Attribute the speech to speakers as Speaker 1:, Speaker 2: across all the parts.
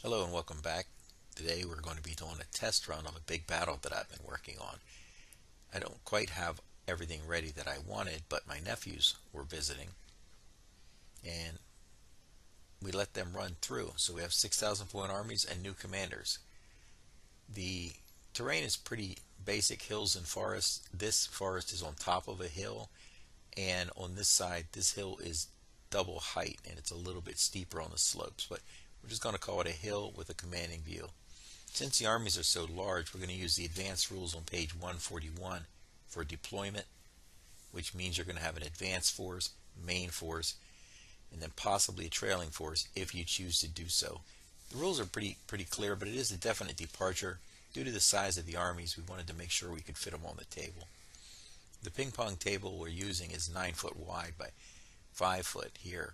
Speaker 1: Hello and welcome back. Today we're going to be doing a test run of a big battle that I've been working on. I don't quite have everything ready that I wanted, but my nephews were visiting and we let them run through. So we have 6,000 point armies and new commanders. The terrain is pretty basic, hills and forests. This forest is on top of a hill, and on this side, this hill is double height and it's a little bit steeper on the slopes, but we're just going to call it a hill with a commanding view. Since the armies are so large, we're going to use the advanced rules on page 141 for deployment, which means you're going to have an advanced force, main force, and then possibly a trailing force if you choose to do so. The rules are pretty clear, but it is a definite departure. Due to the size of the armies, we wanted to make sure we could fit them on the table. The ping pong table we're using is 9 foot wide by 5 foot here.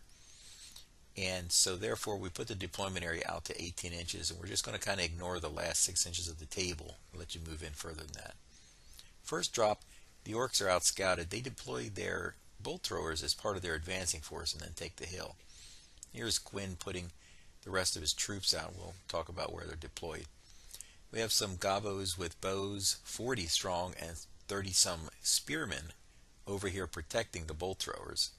Speaker 1: And so therefore we put the deployment area out to 18 inches, and we're just going to kind of ignore the last 6 inches of the table. I'll let you move in further than that. First drop, the orcs are out scouted. They deploy their bolt throwers as part of their advancing force and then take the hill. Here's Quinn putting the rest of his troops out. We'll talk about where they're deployed. We have some gobos with bows, 40 strong and 30 some spearmen over here protecting the bolt throwers.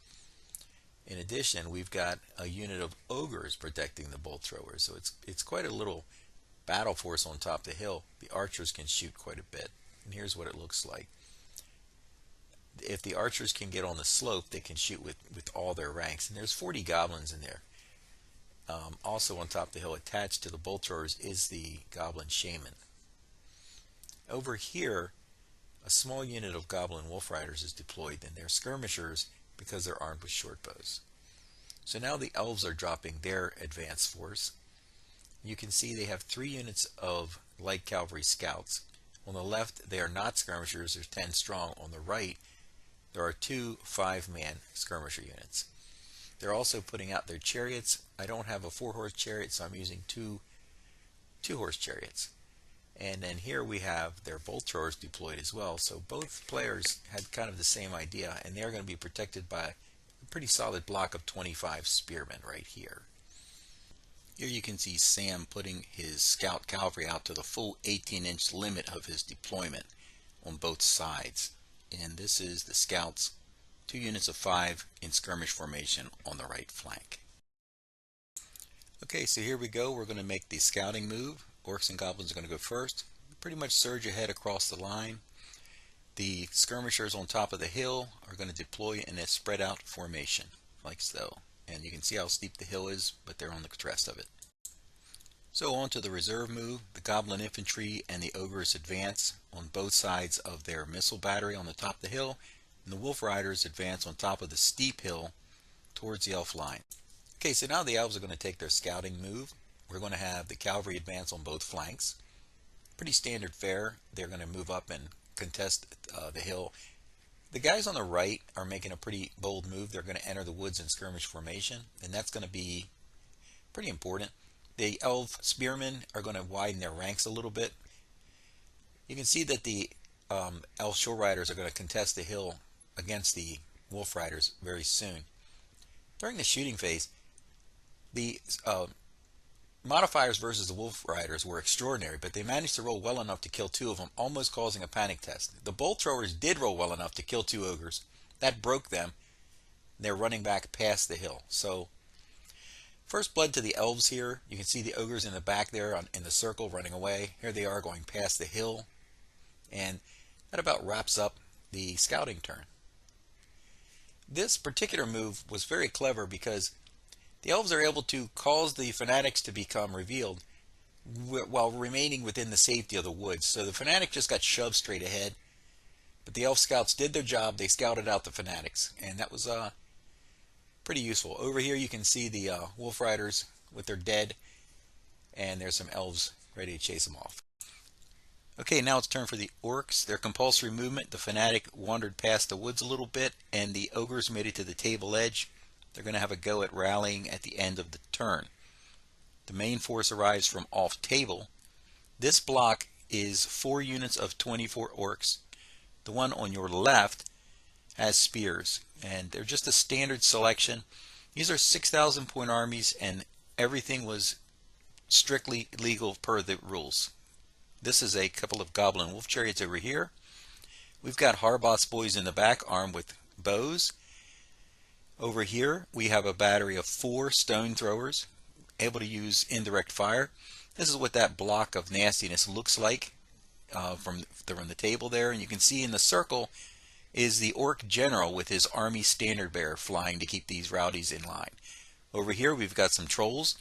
Speaker 1: In addition, we've got a unit of ogres protecting the bolt throwers, so it's quite a little battle force on top of the hill. The archers can shoot quite a bit, and here's what it looks like. If the archers can get on the slope, they can shoot with all their ranks, and there's 40 goblins in there. Also on top of the hill, attached to the bolt throwers, is the goblin shaman. Over here, a small unit of goblin wolf riders is deployed, and they're skirmishers because they're armed with short bows. So now the elves are dropping their advanced force. You can see they have 3 units of light cavalry scouts. On the left, they are not skirmishers, there's 10 strong. On the right, there are 2 5-man skirmisher units. They're also putting out their chariots. I don't have a 4-horse chariot, so I'm using 2 2-horse chariots. And then here we have their bolt throwers deployed as well. So both players had kind of the same idea, and they're going to be protected by a pretty solid block of 25 spearmen right here. Here you can see Sam putting his scout cavalry out to the full 18-inch limit of his deployment on both sides. And this is the scouts, 2 units of 5 in skirmish formation on the right flank. Okay, so here we go. We're going to make the scouting move. Orcs and goblins are going to go first. Pretty much surge ahead across the line. The skirmishers on top of the hill are going to deploy in a spread out formation, like so. And you can see how steep the hill is, but they're on the crest of it. So on to the reserve move. The goblin infantry and the ogres advance on both sides of their missile battery on the top of the hill, and the wolf riders advance on top of the steep hill towards the elf line. Okay, so now the elves are going to take their scouting move. We're going to have the cavalry advance on both flanks. Pretty standard fare. They're going to move up and contest the hill. The guys on the right are making a pretty bold move. They're going to enter the woods in skirmish formation, and that's going to be pretty important. The elf spearmen are going to widen their ranks a little bit. You can see that the elf shore riders are going to contest the hill against the wolf riders very soon. During the shooting phase, the modifiers versus the wolf riders were extraordinary, but they managed to roll well enough to kill 2 of them, almost causing a panic test. The bolt throwers did roll well enough to kill 2 ogres. That broke them. They're running back past the hill. So first blood to the elves here. You can see the ogres in the back there in the circle running away. Here they are going past the hill. And that about wraps up the scouting turn. This particular move was very clever because the elves are able to cause the fanatics to become revealed while remaining within the safety of the woods. So the fanatic just got shoved straight ahead, but the elf scouts did their job. They scouted out the fanatics, and that was pretty useful. Over here you can see the wolf riders with their dead, and there's some elves ready to chase them off. Okay, now it's turn for the orcs. Their compulsory movement, the fanatic wandered past the woods a little bit, and the ogres made it to the table edge. They're going to have a go at rallying at the end of the turn. The main force arrives from off table. This block is 4 units of 24 orcs. The one on your left has spears, and they're just a standard selection. These are 6,000 point armies, and everything was strictly legal per the rules. This is a couple of goblin wolf chariots over here. We've got Harbaugh's boys in the back armed with bows. Over here we have a battery of 4 stone throwers able to use indirect fire. This is what that block of nastiness looks like from the table there, and you can see in the circle is the orc general with his army standard bearer flying to keep these rowdies in line. Over here we've got some trolls.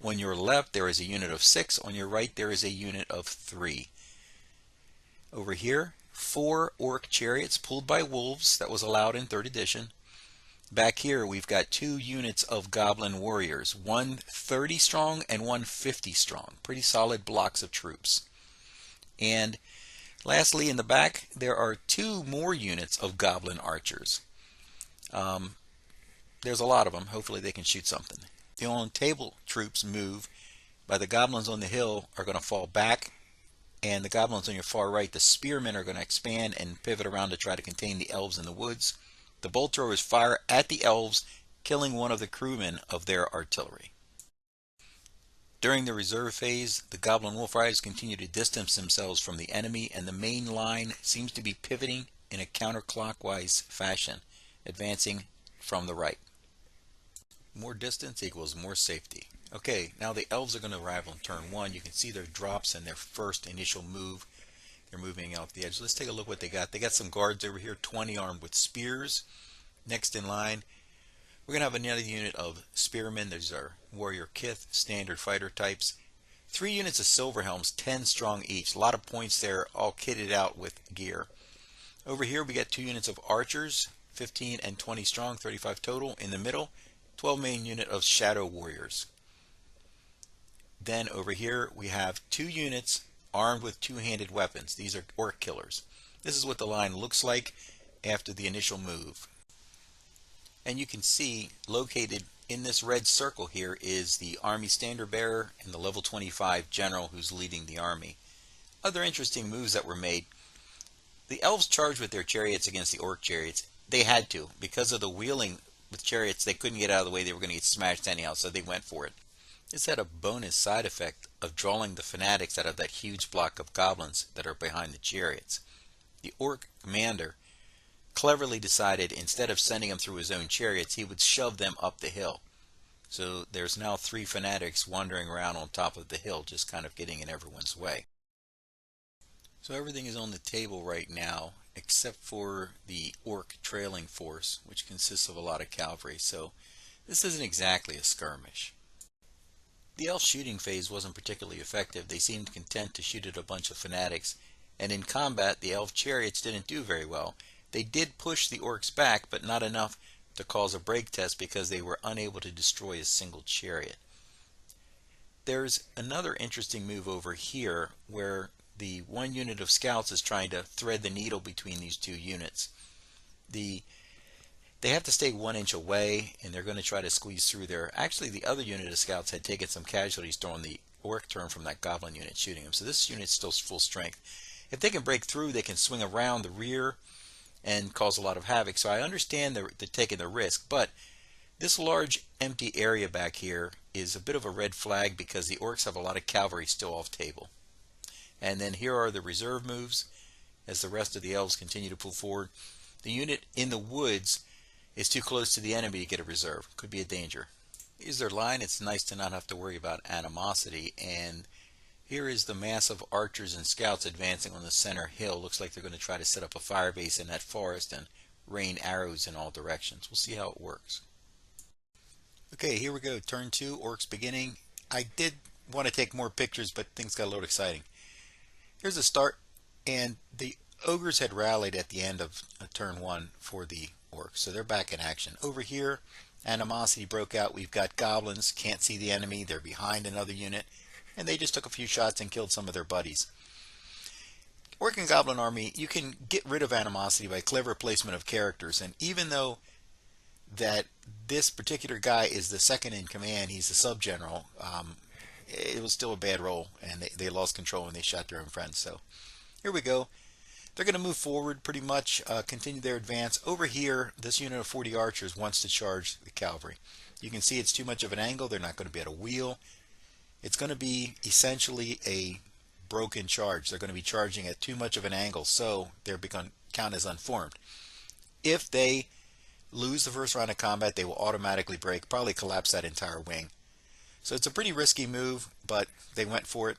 Speaker 1: On your left there is a unit of 6, on your right there is a unit of 3. Over here 4 orc chariots pulled by wolves, that was allowed in 3rd edition. Back here we've got 2 units of goblin warriors, one 30 strong and one 50 strong. Pretty solid blocks of troops. And lastly, in the back there are 2 more units of goblin archers. There's a lot of them. Hopefully they can shoot something. The on-table troops move, but the goblins on the hill are going to fall back, and the goblins on your far right, the spearmen, are going to expand and pivot around to try to contain the elves in the woods. The bolt throwers fire at the elves, killing one of the crewmen of their artillery. During the reserve phase, the goblin wolf riders continue to distance themselves from the enemy, and the main line seems to be pivoting in a counterclockwise fashion, advancing from the right. More distance equals more safety. Okay, now the elves are going to arrive on turn 1. You can see their drops and their first initial move. They're moving out the edge. Let's take a look what they got. They got some guards over here, 20 armed with spears. Next in line, we're going to have another unit of spearmen. These are warrior kith, standard fighter types. 3 units of silver helms, 10 strong each. A lot of points there, all kitted out with gear. Over here we got 2 units of archers, 15 and 20 strong, 35 total. In the middle, 12 main unit of shadow warriors. Then over here we have 2 units armed with 2-handed weapons. These are orc killers. This is what the line looks like after the initial move. And you can see located in this red circle here is the army standard bearer and the level 25 general who's leading the army. Other interesting moves that were made. The elves charged with their chariots against the orc chariots. They had to. Because of the wheeling with chariots, they couldn't get out of the way. They were going to get smashed anyhow, so they went for it. This had a bonus side effect of drawing the fanatics out of that huge block of goblins that are behind the chariots. The orc commander cleverly decided instead of sending them through his own chariots, he would shove them up the hill. So there's now 3 fanatics wandering around on top of the hill, just kind of getting in everyone's way. So everything is on the table right now, except for the orc trailing force, which consists of a lot of cavalry. So this isn't exactly a skirmish. The elf shooting phase wasn't particularly effective. They seemed content to shoot at a bunch of fanatics, and in combat the elf chariots didn't do very well. They did push the orcs back, but not enough to cause a break test because they were unable to destroy a single chariot. There's another interesting move over here where the 1 unit of scouts is trying to thread the needle between these 2 units. They have to stay 1 inch away, and they're going to try to squeeze through there. Actually, the other unit of scouts had taken some casualties during the orc turn from that goblin unit shooting them. So this unit's still full strength. If they can break through, they can swing around the rear and cause a lot of havoc. So I understand they're taking the risk, but this large empty area back here is a bit of a red flag because the orcs have a lot of cavalry still off table. And then here are the reserve moves as the rest of the elves continue to pull forward. The unit in the woods is too close to the enemy to get a reserve. Could be a danger. Here's their line. It's nice to not have to worry about animosity. And here is the mass of archers and scouts advancing on the center hill. Looks like they're going to try to set up a fire base in that forest and rain arrows in all directions. We'll see how it works. Okay, here we go. Turn 2, orcs beginning. I did want to take more pictures, but things got a little exciting. Here's the start, and the ogres had rallied at the end of turn 1 for the orcs, so they're back in action. Over here, animosity broke out. We've got goblins, can't see the enemy, they're behind another unit, and they just took a few shots and killed some of their buddies. Orc and goblin army, you can get rid of animosity by clever placement of characters, and even though that this particular guy is the second in command, he's the sub-general, it was still a bad roll, and they lost control when they shot their own friends. So here we go. They're going to move forward pretty much, continue their advance. Over here, this unit of 40 archers wants to charge the cavalry. You can see it's too much of an angle. They're not going to be able to wheel. It's going to be essentially a broken charge. They're going to be charging at too much of an angle, so they're going to count as unformed. If they lose the first round of combat, they will automatically break, probably collapse that entire wing. So it's a pretty risky move, but they went for it.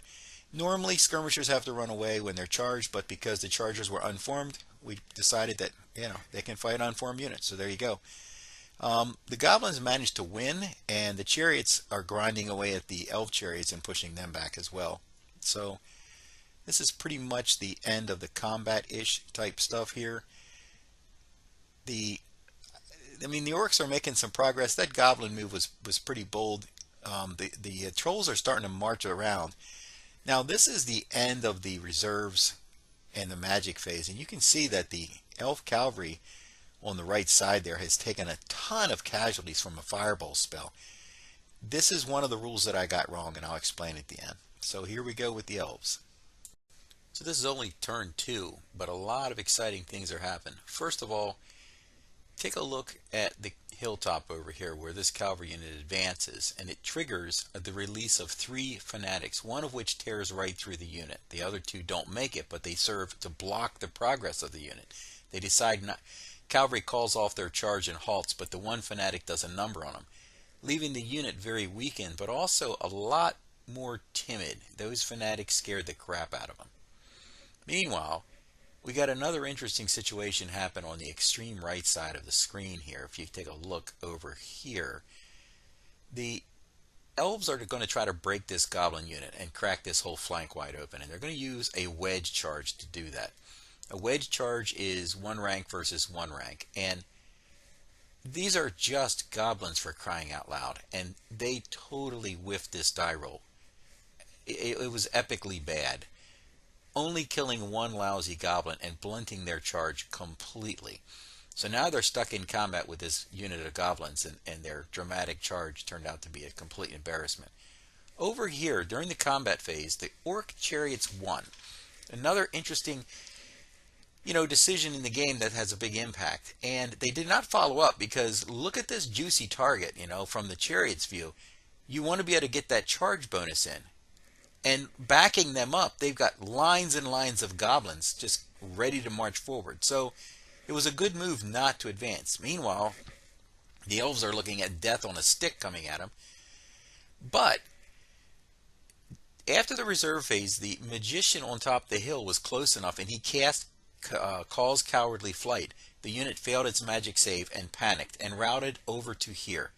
Speaker 1: Normally, skirmishers have to run away when they're charged, but because the chargers were unformed, we decided that they can fight unformed units. So there you go. The goblins managed to win, and the chariots are grinding away at the elf chariots and pushing them back as well. So this is pretty much the end of the combat-ish type stuff here. The orcs are making some progress. That goblin move was pretty bold. The trolls are starting to march around. Now this is the end of the reserves and the magic phase, and you can see that the elf cavalry on the right side there has taken a ton of casualties from a fireball spell. This is one of the rules that I got wrong, and I'll explain at the end. So here we go with the elves. So this is only turn 2, but a lot of exciting things are happening. First of all, take a look at the hilltop over here where this cavalry unit advances, and it triggers the release of 3 fanatics, one of which tears right through the unit. The other 2 don't make it, but they serve to block the progress of the unit. They decide not. Cavalry calls off their charge and halts, but the one fanatic does a number on them, leaving the unit very weakened, but also a lot more timid. Those fanatics scared the crap out of them. Meanwhile, we got another interesting situation happen on the extreme right side of the screen here. If you take a look over here, the elves are going to try to break this goblin unit and crack this whole flank wide open, and they're going to use a wedge charge to do that. A wedge charge is 1 rank versus 1 rank, and these are just goblins, for crying out loud, and they totally whiffed this die roll. It was epically bad, only killing 1 lousy goblin and blunting their charge completely. So now they're stuck in combat with this unit of goblins, and their dramatic charge turned out to be a complete embarrassment. Over here, during the combat phase, the orc chariots won. Another interesting decision in the game that has a big impact. And they did not follow up, because look at this juicy target, from the chariot's view. You want to be able to get that charge bonus in. And backing them up, they've got lines and lines of goblins just ready to march forward. So it was a good move not to advance. Meanwhile, the elves are looking at death on a stick coming at them. But after the reserve phase, the magician on top of the hill was close enough, and he cast Call's Cowardly Flight. The unit failed its magic save and panicked and routed over to here.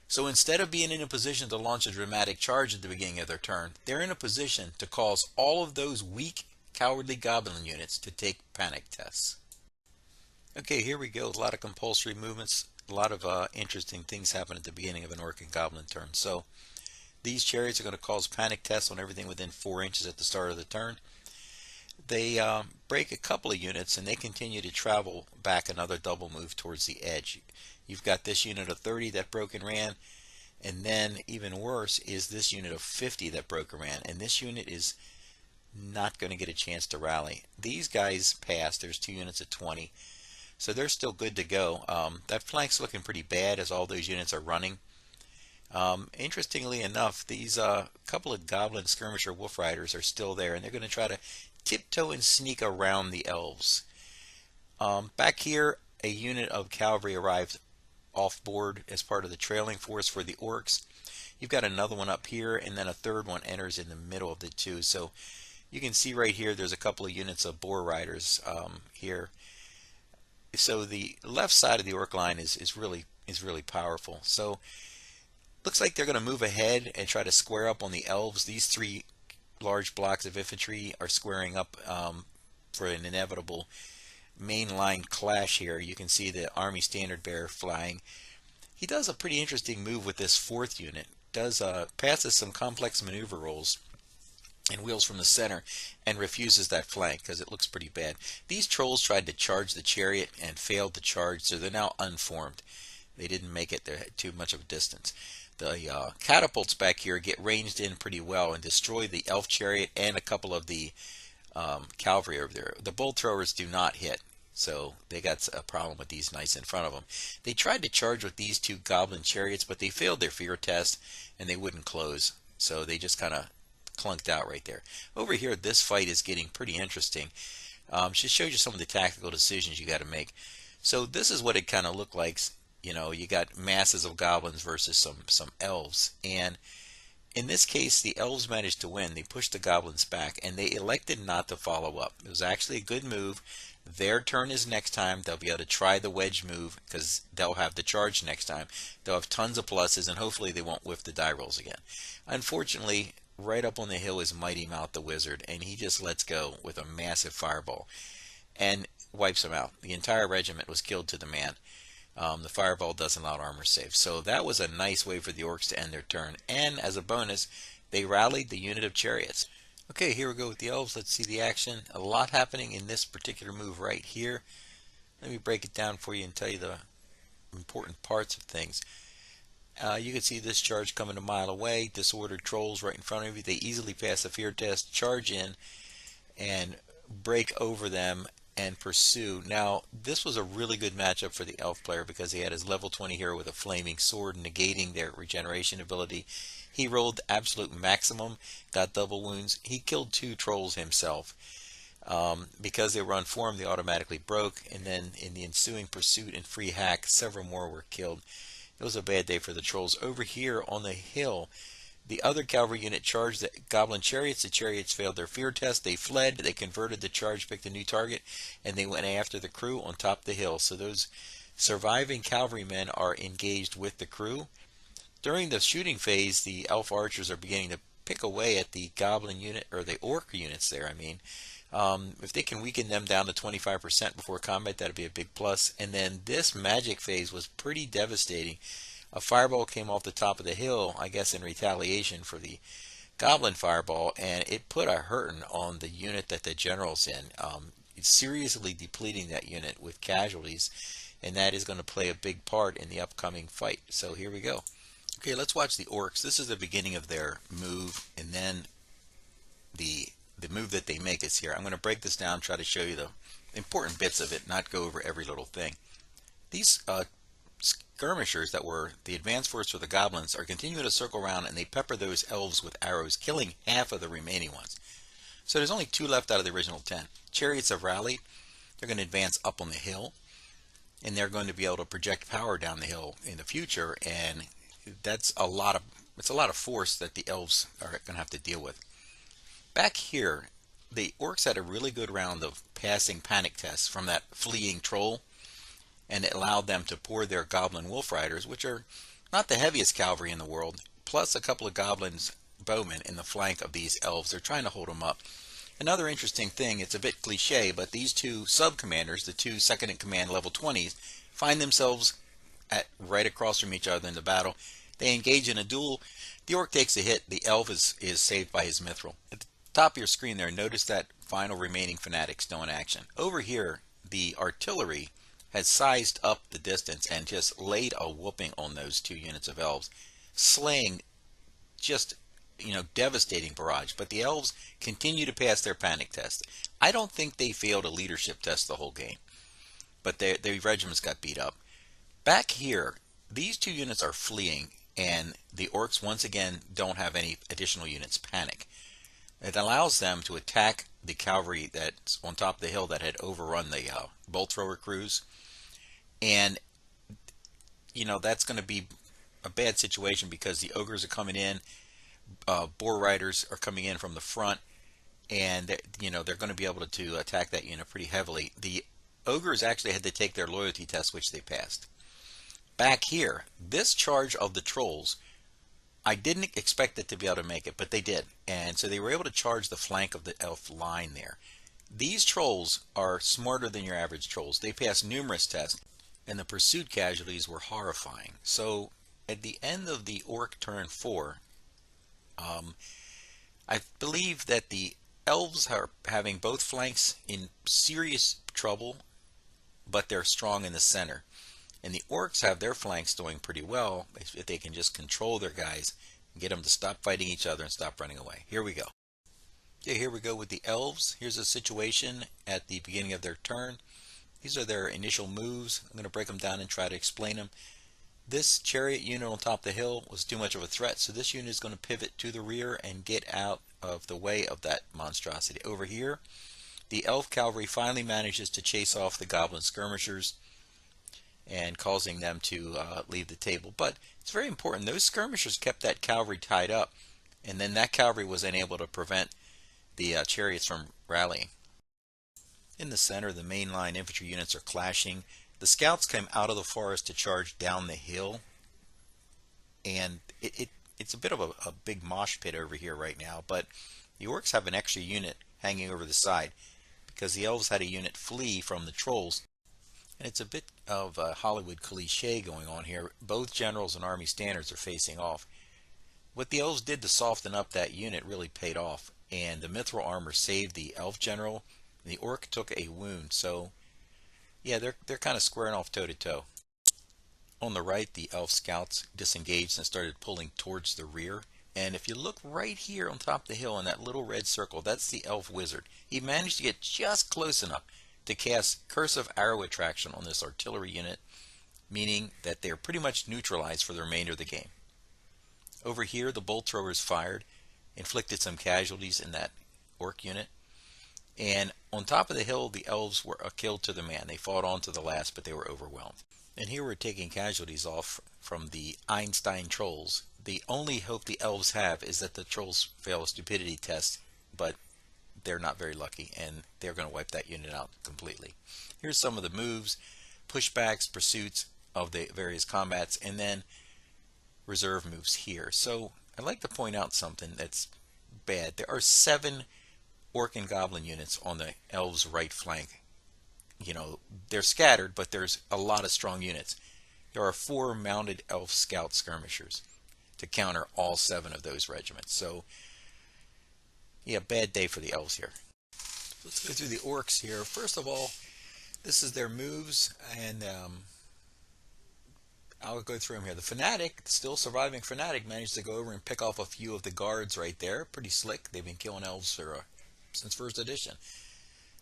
Speaker 1: So instead of being in a position to launch a dramatic charge at the beginning of their turn, they're in a position to cause all of those weak, cowardly goblin units to take panic tests. Okay, here we go. A lot of compulsory movements. A lot of interesting things happen at the beginning of an orc and goblin turn. So these chariots are going to cause panic tests on everything within 4 inches at the start of the turn. They break a couple of units, and they continue to travel back another double move towards the edge. You've got this unit of 30 that broke and ran, and then even worse is this unit of 50 that broke and ran, and this unit is not going to get a chance to rally. These guys passed. There's 2 units of 20, so they're still good to go. That flank's looking pretty bad as all those units are running. Interestingly enough, these couple of goblin skirmisher wolf riders are still there, and they're going to try to tiptoe and sneak around the elves. Back here, a unit of cavalry arrived off board as part of the trailing force for the orcs. You've got another one up here, and then a third one enters in the middle of the 2. So you can see right here there's a couple of units of boar riders here. So the left side of the orc line is really powerful. So looks like they're going to move ahead and try to square up on the elves. These 3 large blocks of infantry are squaring up for an inevitable mainline clash here. You can see the army standard bearer flying. He does a pretty interesting move with this 4th unit. Passes some complex maneuver rolls and wheels from the center and refuses that flank because it looks pretty bad. These trolls tried to charge the chariot and failed to charge, so they're now unformed. They didn't make it. They're too much of a distance. The catapults back here get ranged in pretty well and destroy the elf chariot and a couple of the cavalry over there. The bolt throwers do not hit, so they got a problem with these knights in front of them. They tried to charge with these 2 goblin chariots, but they failed their fear test and they wouldn't close. So they just kind of clunked out right there. Over here, this fight is getting pretty interesting. Just shows you some of the tactical decisions you got to make. So this is what it kind of looked like. You know, you got masses of goblins versus some elves, and in this case, the elves managed to win. They pushed the goblins back, and they elected not to follow up. It was actually a good move. Their turn is next time. They'll be able to try the wedge move because they'll have the charge next time. They'll have tons of pluses, and hopefully they won't whiff the die rolls again. Unfortunately, right up on the hill is Mighty Mouth the Wizard, and he just lets go with a massive fireball and wipes them out. The entire regiment was killed to the man. The fireball doesn't allow armor save. So that was a nice way for the orcs to end their turn. And as a bonus, they rallied the unit of chariots. Okay, here we go with the elves. Let's see the action. A lot happening in this particular move right here. Let me break it down for you and tell you the important parts of things. You can see this charge coming a mile away. Disordered trolls right in front of you. They easily pass the fear test, charge in, and break over them and pursue. Now, this was a really good matchup for the elf player because he had his level 20 hero with a flaming sword negating their regeneration ability. He rolled absolute maximum, got double wounds. He killed 2 trolls himself. Because they were unformed, they automatically broke, and then in the ensuing pursuit and free hack, several more were killed. It was a bad day for the trolls. Over here on the hill, the other cavalry unit charged the goblin chariots. The chariots failed their fear test. They fled. They converted the charge, picked a new target, and they went after the crew on top of the hill. So those surviving cavalrymen are engaged with the crew. During the shooting phase, the elf archers are beginning to pick away at the goblin unit, or the orc units there, I mean. If they can weaken them down to 25% before combat, that'd be a big plus. And then this magic phase was pretty devastating. A fireball came off the top of the hill, I guess in retaliation for the goblin fireball, and it put a hurting on the unit that the general's in. It's seriously depleting that unit with casualties, and that is going to play a big part in the upcoming fight. So here we go. Okay, let's watch the orcs. This is the beginning of their move, and then the move that they make is here. I'm going to break this down, try to show you the important bits of it, not go over every little thing. These skirmishers that were the advance force for the goblins are continuing to circle around, and they pepper those elves with arrows, killing half of the remaining ones. So there's only 2 left out of the original 10. Chariots have rallied. They're going to advance up on the hill, and they're going to be able to project power down the hill in the future, and it's a lot of force that the elves are going to have to deal with. Back here, the orcs had a really good round of passing panic tests from that fleeing troll, and it allowed them to pour their goblin wolf riders, which are not the heaviest cavalry in the world, plus a couple of goblins bowmen in the flank of these elves. They're trying to hold them up. Another interesting thing, it's a bit cliche, but these 2 sub-commanders, the 2 second-in-command level 20s, find themselves right across from each other in the battle. They engage in a duel. The orc takes a hit. The elf is saved by his mithril. At the top of your screen there, notice that final remaining fanatic still in action. Over here, the artillery has sized up the distance and just laid a whooping on those 2 units of elves, slaying just, devastating barrage. But the elves continue to pass their panic test. I don't think they failed a leadership test the whole game, but their regiments got beat up. Back here, these 2 units are fleeing, and the orcs once again don't have any additional units panic. It allows them to attack the cavalry that's on top of the hill that had overrun the bolt thrower crews, and that's going to be a bad situation because the ogres are coming in, boar riders are coming in from the front, and they're going to be able to attack that unit pretty heavily. The ogres actually had to take their loyalty test, which they passed. Back here, this charge of the trolls, I didn't expect it to be able to make it, but they did. And so they were able to charge the flank of the elf line there. These trolls are smarter than your average trolls. They passed numerous tests, and the pursuit casualties were horrifying. So at the end of the orc turn 4, I believe that the elves are having both flanks in serious trouble, but they're strong in the center. And the orcs have their flanks doing pretty well if they can just control their guys and get them to stop fighting each other and stop running away. Here we go. Okay, here we go with the elves. Here's a situation at the beginning of their turn. These are their initial moves. I'm going to break them down and try to explain them. This chariot unit on top of the hill was too much of a threat, so this unit is going to pivot to the rear and get out of the way of that monstrosity. Over here, the elf cavalry finally manages to chase off the goblin skirmishers and causing them to leave the table. But it's very important. Those skirmishers kept that cavalry tied up, and then that cavalry was unable to prevent the chariots from rallying. In the center, the mainline infantry units are clashing. The scouts came out of the forest to charge down the hill, and it's a bit of a big mosh pit over here right now. But the orcs have an extra unit hanging over the side because the elves had a unit flee from the trolls. And it's a bit of a Hollywood cliche going on here. Both generals and army standards are facing off. What the elves did to soften up that unit really paid off, and the mithril armor saved the elf general. The orc took a wound, so yeah, they're kind of squaring off toe to toe. On the right, the elf scouts disengaged and started pulling towards the rear. And if you look right here on top of the hill in that little red circle, that's the elf wizard. He managed to get just close enough to cast Cursive Arrow Attraction on this artillery unit, meaning that they're pretty much neutralized for the remainder of the game. Over here, the bolt throwers fired, inflicted some casualties in that orc unit. And on top of the hill, the elves were killed to the man. They fought on to the last, but they were overwhelmed. And here we're taking casualties off from the Einstein trolls. The only hope the elves have is that the trolls fail a stupidity test, but they're not very lucky, and they're going to wipe that unit out completely. Here's some of the moves, pushbacks, pursuits of the various combats, and then reserve moves here. So I'd like to point out something that's bad. There are 7 orc and goblin units on the elves' right flank. You know, they're scattered, but there's a lot of strong units. There are 4 mounted elf scout skirmishers to counter all 7 of those regiments. So, yeah, bad day for the elves here. Let's go through the orcs here. First of all, this is their moves, and I'll go through them here. The Fanatic, still surviving Fanatic, managed to go over and pick off a few of the guards right there. Pretty slick. They've been killing elves since first edition.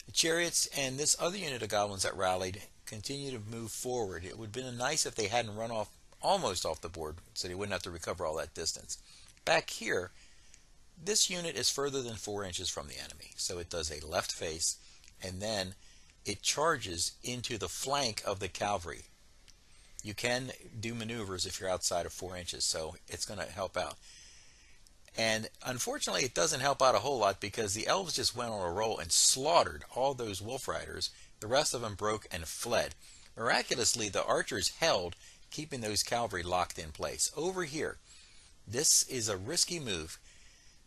Speaker 1: The chariots and this other unit of goblins that rallied continue to move forward. It would have been nice if they hadn't run off almost off the board so they wouldn't have to recover all that distance. Back here, this unit is further than 4 inches from the enemy, so it does a left face and then it charges into the flank of the cavalry. You can do maneuvers if you're outside of 4 inches, so it's going to help out. And unfortunately, it doesn't help out a whole lot because the elves just went on a roll and slaughtered all those wolf riders. The rest of them broke and fled. Miraculously, the archers held, keeping those cavalry locked in place. Over here, this is a risky move.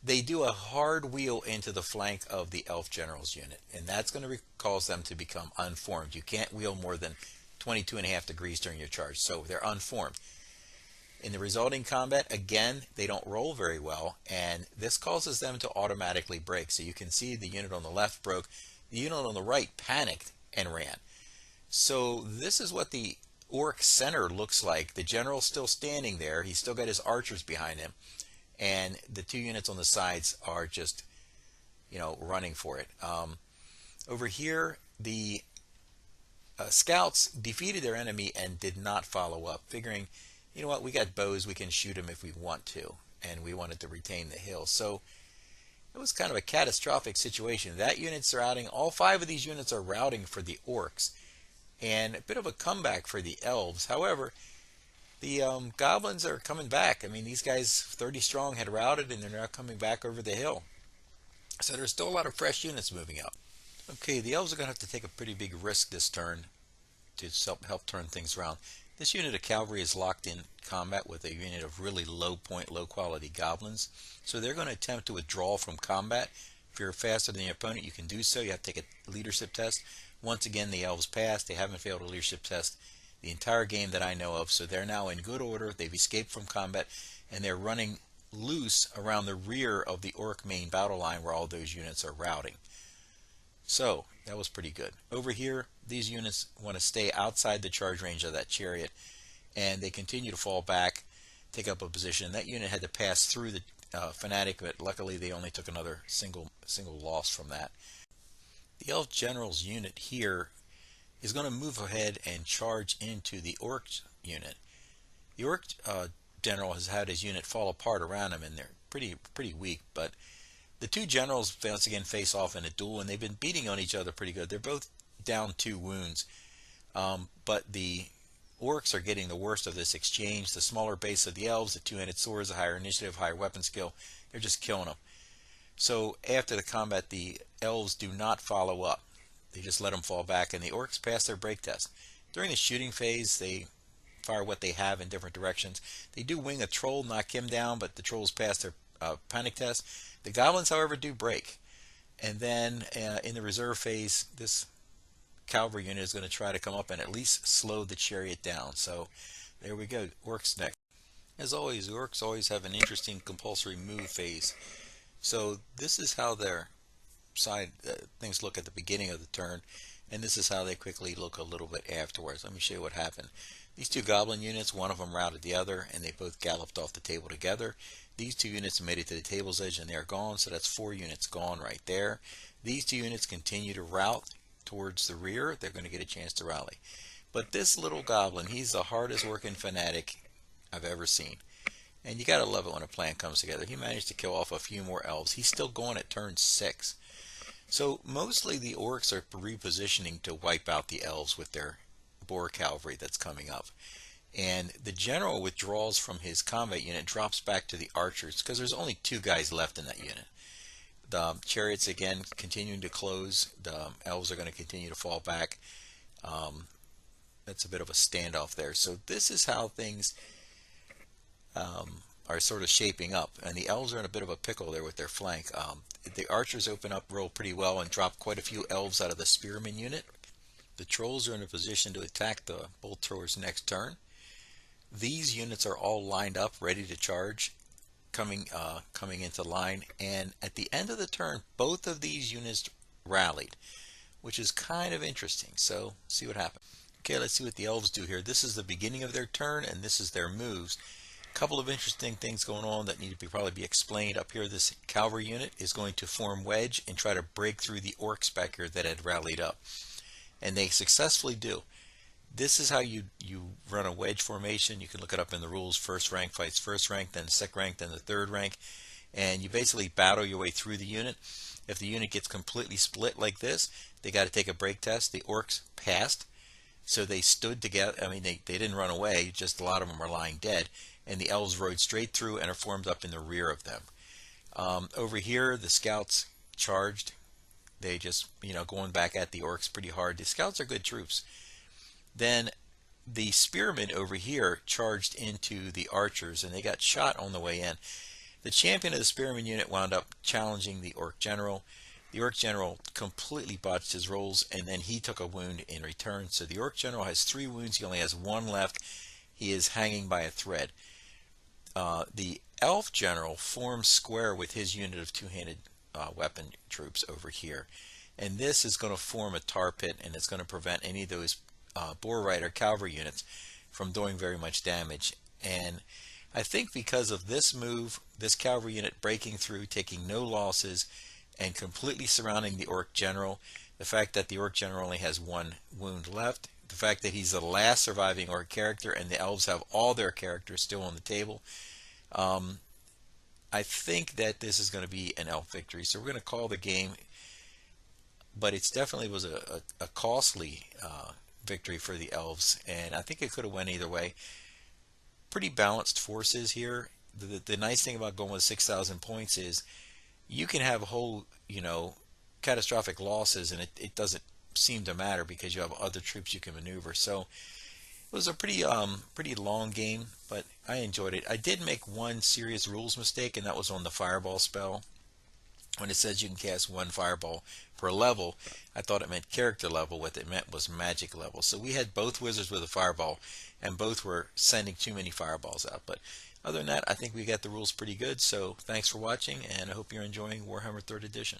Speaker 1: They do a hard wheel into the flank of the elf general's unit, and that's going to cause them to become unformed. You can't wheel more than 22.5 degrees during your charge, so they're unformed. In the resulting combat, again, they don't roll very well, and this causes them to automatically break. So you can see the unit on the left broke. The unit on the right panicked and ran. So this is what the orc center looks like. The general's still standing there. He's still got his archers behind him, and the 2 units on the sides are just, running for it. Over here, the scouts defeated their enemy and did not follow up, figuring, you know what, we got bows, we can shoot them if we want to, and we wanted to retain the hill. So it was kind of a catastrophic situation. That unit's routing, all 5 of these units are routing for the orcs, and a bit of a comeback for the elves. However, the goblins are coming back. I mean, these guys, 30 strong, had routed, and they're now coming back over the hill. So there's still a lot of fresh units moving out. Okay, the elves are going to have to take a pretty big risk this turn to help turn things around. This unit of cavalry is locked in combat with a unit of really low point, low quality goblins. So they're going to attempt to withdraw from combat. If you're faster than your opponent, you can do so. You have to take a leadership test. Once again, the elves passed. They haven't failed a leadership test the entire game that I know of. So they're now in good order. They've escaped from combat, and they're running loose around the rear of the orc main battle line where all those units are routing. So that was pretty good. Over here, these units want to stay outside the charge range of that chariot, and they continue to fall back, take up a position. That unit had to pass through the Fanatic, but luckily they only took another single loss from that. The elf general's unit here is going to move ahead and charge into the orc unit. The orc general has had his unit fall apart around him, and they're pretty weak. But the two generals once again face off in a duel, and they've been beating on each other pretty good. They're both down 2 wounds, but the orcs are getting the worst of this exchange. The smaller base of the elves, the two-handed swords, the higher initiative, higher weapon skill, they're just killing them. So after the combat, the elves do not follow up. They just let them fall back, and the orcs pass their break test. During the shooting phase, they fire what they have in different directions. They do wing a troll, knock him down, but the trolls pass their panic test. The goblins, however, do break. And then in the reserve phase, this cavalry unit is going to try to come up and at least slow the chariot down. So there we go. Orcs next. As always, orcs always have an interesting compulsory move phase. So this is how their side things look at the beginning of the turn, and this is how they quickly look a little bit afterwards. Let me show you what happened. These two goblin units, one of them routed the other, and they both galloped off the table together. These two units made it to the table's edge, and they're gone, so that's 4 units gone right there. These two units continue to rout towards the rear. They're going to get a chance to rally. But this little goblin, he's the hardest working fanatic I've ever seen. And you gotta love it when a plan comes together. He managed to kill off a few more elves. He's still going at turn 6. So mostly the orcs are repositioning to wipe out the elves with their boar cavalry that's coming up. And the general withdraws from his combat unit, drops back to the archers, because there's only 2 guys left in that unit. The chariots again continuing to close. The elves are going to continue to fall back. That's a bit of a standoff there. So this is how things are sort of shaping up, and the elves are in a bit of a pickle there with their flank. The archers open up, roll pretty well, and drop quite a few elves out of the spearman unit. The trolls are in a position to attack the bolt throwers next turn. These units are all lined up, ready to charge, coming into line, and at the end of the turn, both of these units rallied, which is kind of interesting. So see what happens. Okay, let's see what the elves do here. This is the beginning of their turn, and this is their moves. Couple of interesting things going on that need to probably be explained. Up here, this cavalry unit is going to form wedge and try to break through the orcs back here that had rallied up, and they successfully do. This is how you run a wedge formation. You can look it up in the rules. First rank fights first rank, then second rank, then the third rank, and you basically battle your way through the unit. If the unit gets completely split like this, they got to take a break test. The orcs passed, so they stood together. I mean, they didn't run away, just a lot of them are lying dead. And the elves rode straight through and are formed up in the rear of them. Over here, the scouts charged. They just, going back at the orcs pretty hard. The scouts are good troops. Then the spearmen over here charged into the archers, and they got shot on the way in. The champion of the spearman unit wound up challenging the orc general. The orc general completely botched his rolls, and then he took a wound in return. So the orc general has 3 wounds. He only has 1 left. He is hanging by a thread. The elf general forms square with his unit of 2-handed weapon troops over here, and this is going to form a tar pit, and it's going to prevent any of those boar rider cavalry units from doing very much damage. And I think because of this move, this cavalry unit breaking through, taking no losses, and completely surrounding the orc general, the fact that the orc general only has 1 wound left, the fact that he's the last surviving orc character, and the elves have all their characters still on the table, I think that this is going to be an elf victory. So we're going to call the game, but it definitely was a costly victory for the elves, and I think it could have went either way. Pretty balanced forces here. The nice thing about going with 6,000 points is you can have whole, catastrophic losses, and it doesn't seem to matter because you have other troops you can maneuver. So it was a pretty long game, but I enjoyed it. I did make one serious rules mistake, and that was on the fireball spell. When it says you can cast 1 fireball per level, I thought it meant character level. What it meant was magic level. So we had both wizards with a fireball, and both were sending too many fireballs out. But other than that, I think we got the rules pretty good. So thanks for watching, and I hope you're enjoying Warhammer 3rd Edition.